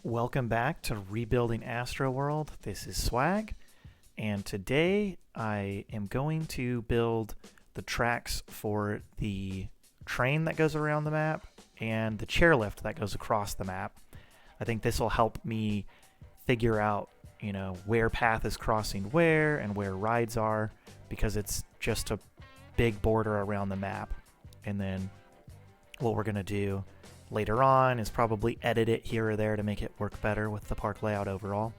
Welcome back to Rebuilding Astroworld. This is Swag, and today I am going to build the tracks for the train that goes around the map and the chairlift that goes across the map. I think this will help me figure out, where path is crossing where and where rides are, because it's just a big border around the map. And then what we're going to do later on is probably edit it here or there to make it work better with the park layout overall.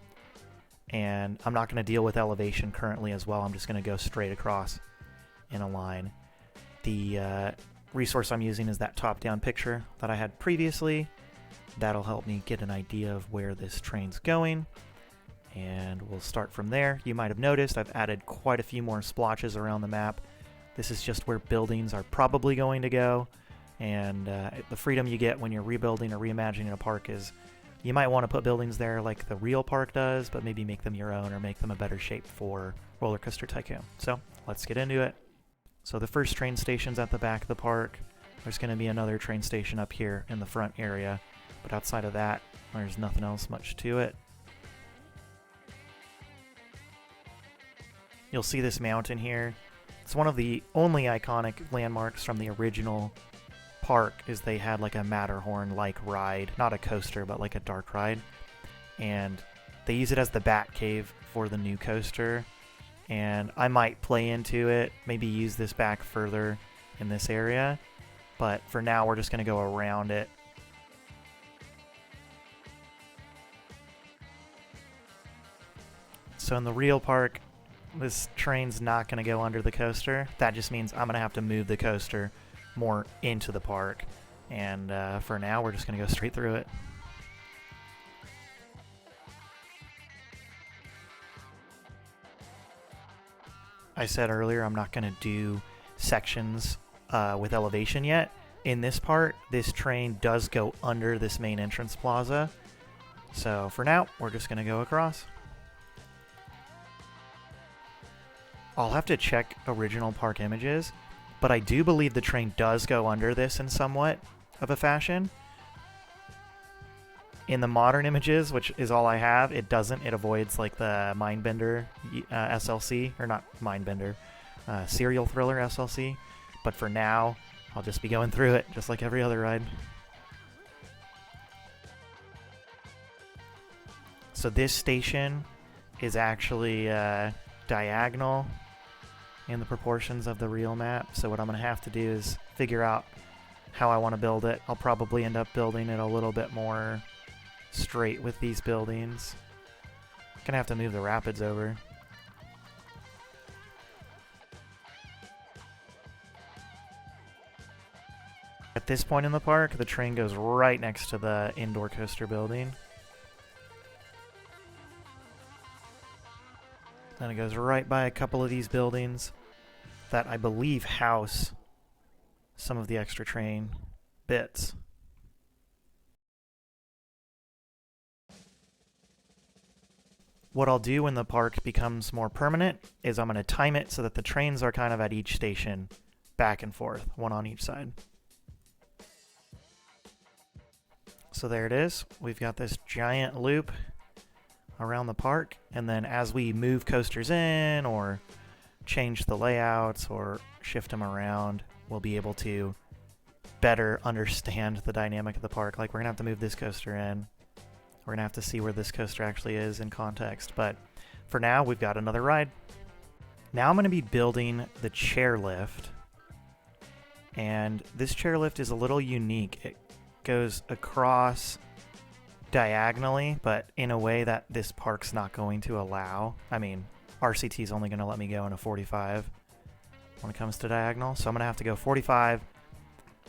And I'm not going to deal with elevation currently as well. I'm just going to go straight across in a line. The resource I'm using is that top-down picture that I had previously. That'll help me get an idea of where this train's going. And we'll start from there. You might have noticed I've added quite a few more splotches around the map. This is just where buildings are probably going to go. And the freedom you get when you're rebuilding or reimagining a park is you might want to put buildings there like the real park does, but maybe make them your own or make them a better shape for Roller Coaster Tycoon. So let's get into it. So the first train station's at the back of the park. There's going to be another train station up here in the front area, but outside of that, there's nothing else much to it. You'll see this mountain here. It's one of the only iconic landmarks from the original park. Is they had like a Matterhorn-like ride, not a coaster, but like a dark ride, and they use it as the bat cave for the new coaster. And I might play into it, maybe use this back further in this area, but for now we're just going to go around it. So in the real park, this train's not going to go under the coaster. That just means I'm going to have to move the coaster more into the park, and for now we're just going to go straight through it. I said earlier I'm not going to do sections with elevation yet. In this part, this train does go under this main entrance plaza, so for now we're just going to go across. I'll have to check original park images, but I do believe the train does go under this in somewhat of a fashion. In the modern images, which is all I have, it doesn't. It avoids like the Mindbender SLC, or not Mindbender, Serial Thriller SLC. But for now, I'll just be going through it, just like every other ride. So this station is actually diagonal in the proportions of the real map. So what I'm going to have to do is figure out how I want to build it. I'll probably end up building it a little bit more straight with these buildings. Gonna have to move the rapids over. At this point in the park, the train goes right next to the indoor coaster building. Then it goes right by a couple of these buildings that I believe house some of the extra train bits. What I'll do when the park becomes more permanent is I'm going to time it so that the trains are kind of at each station, back and forth, one on each side. So there it is. We've got this giant loop around the park, and then as we move coasters in or change the layouts or shift them around, we'll be able to better understand the dynamic of the park. Like, we're gonna have to move this coaster in. We're gonna have to see where this coaster actually is in context, but for now we've got another ride. Now I'm gonna be building the chairlift, and this chairlift is a little unique. It goes across diagonally, but in a way that this park's not going to allow. I mean, RCT is only going to let me go in a 45 when it comes to diagonal, so I'm going to have to go 45,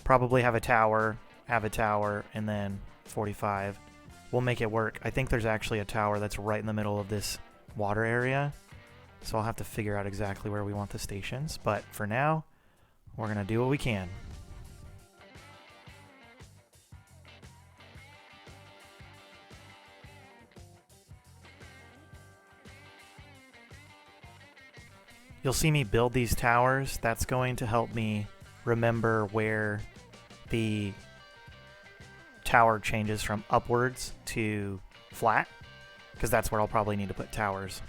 probably have a tower, and then 45. We'll make it work. I think there's actually a tower that's right in the middle of this water area, so I'll have to figure out exactly where we want the stations, but for now, we're going to do what we can. You'll see me build these towers. That's going to help me remember where the tower changes from upwards to flat, because that's where I'll probably need to put towers.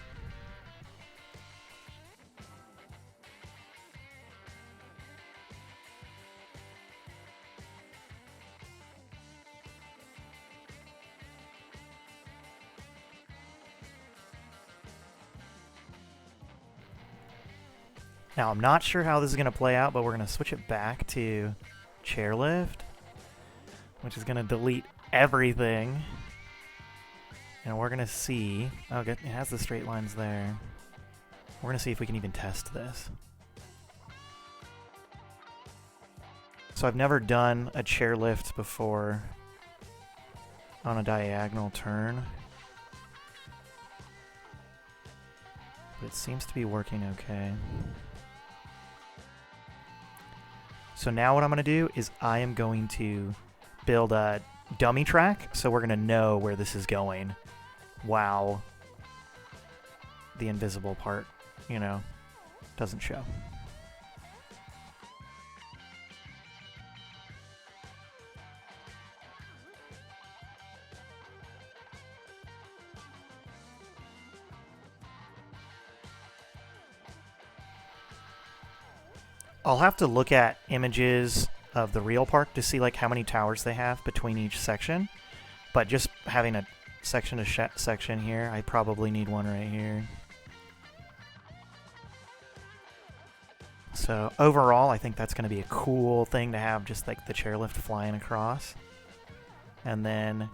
Now, I'm not sure how this is going to play out, but we're going to switch it back to chairlift, which is going to delete everything. And we're going to see... Oh, it has the straight lines there. We're going to see if we can even test this. So I've never done a chairlift before on a diagonal turn. But it seems to be working okay. So now what I'm going to do is I am going to build a dummy track, so we're going to know where this is going while the invisible part, you know, doesn't show. I'll have to look at images of the real park to see like how many towers they have between each section. But just having a section to section here, I probably need one right here. So overall, I think that's going to be a cool thing to have, just like the chairlift flying across. And then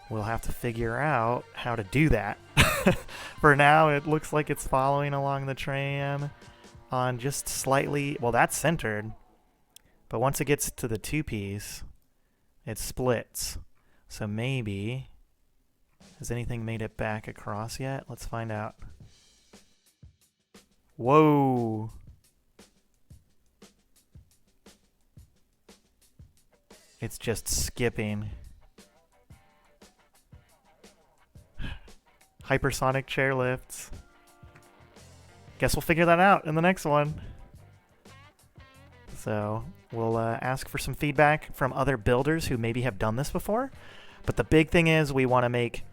we'll have to figure out how to do that. For now, it looks like it's following along the train on just slightly, well, that's centered, but once it gets to the two-piece, it splits. So maybe, has anything made it back across yet? Let's find out. Whoa! It's just skipping. Hypersonic chairlifts. Guess we'll figure that out in the next one. So we'll ask for some feedback from other builders who maybe have done this before. But the big thing is we want to make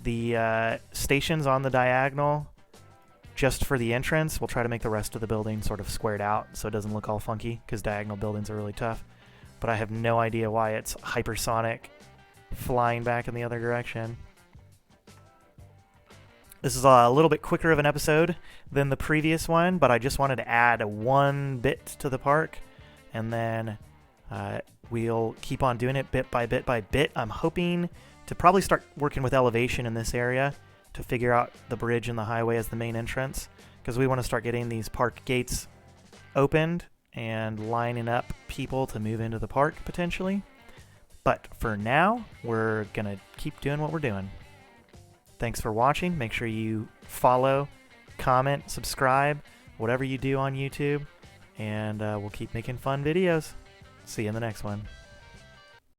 the stations on the diagonal just for the entrance. We'll try to make the rest of the building sort of squared out so it doesn't look all funky, because diagonal buildings are really tough. But I have no idea why it's hypersonic flying back in the other direction. This is a little bit quicker of an episode than the previous one, but I just wanted to add one bit to the park, and then we'll keep on doing it bit by bit by bit. I'm hoping to probably start working with elevation in this area to figure out the bridge and the highway as the main entrance, because we want to start getting these park gates opened and lining up people to move into the park potentially. But for now, we're going to keep doing what we're doing. Thanks for watching. Make sure you follow, comment, subscribe, whatever you do on YouTube, and we'll keep making fun videos. See you in the next one.